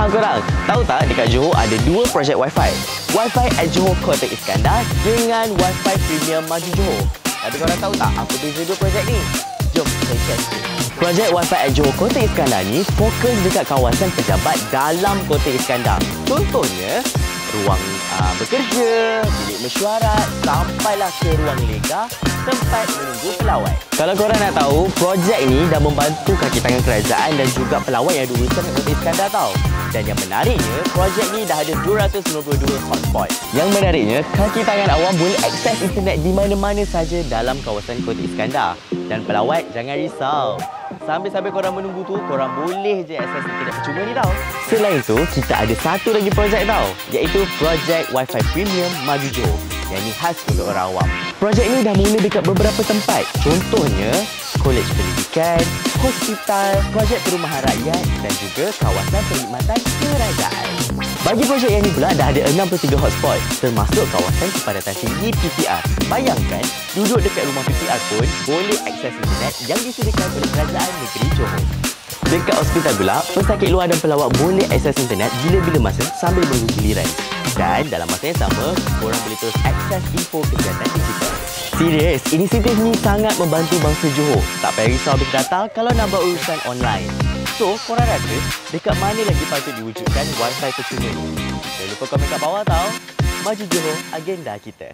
Korang, tahu tak dekat Johor ada dua projek Wi-Fi? Wi-Fi at Johor Kota Iskandar dengan Wi-Fi Premium Maju Johor. Tapi korang tahu tak apa beza dua projek ni? Jom saya share sikit. Projek Wi-Fi at Johor Kota Iskandar ni fokus dekat kawasan pejabat dalam Kota Iskandar. Contohnya, ruang bekerja, bilik mesyuarat, sampailah ke ruang lega, tempat menunggu pelawat. Kalau korang nak tahu, projek ni dah membantu kaki tangan kerajaan dan juga pelawat yang diuruskan kat Kota Iskandar tau. Dan yang menariknya, projek ni dah ada 292 hotspot. Yang menariknya, kaki tangan awam boleh akses internet di mana-mana saja dalam kawasan Kota Iskandar. Dan pelawat, jangan risau. Sambil-sambil korang menunggu tu, korang boleh je akses internet percuma ni tau. Selain tu, kita ada satu lagi projek tau, iaitu projek Wi-Fi Premium Maju Johor. Yang ni khas untuk orang awam. Projek ni dah mula dekat beberapa tempat. Contohnya, kolej pendidikan, hospital, projek perumahan rakyat dan juga kawasan perkhidmatan kerajaan. Bagi projek yang ni pula dah ada 63 hotspot, termasuk kawasan kepadatan tinggi PPR. Bayangkan, duduk dekat rumah PPR pun boleh akses internet yang disediakan oleh Kerajaan Negeri Johor. Dekat hospital pula, pesakit luar dan pelawat boleh akses internet bila-bila masa sambil menunggu giliran. Dan dalam masa yang sama, korang boleh terus akses info kesihatan digital. Serius, inisiatif ni sangat membantu bangsa Johor. Tak payah risau habis data kalau nak buat urusan online. So, korang rasa dekat mana lagi patut diwujudkan Wi-Fi percuma ni? Jangan lupa komen kat bawah tau. Maju Johor, agenda kita.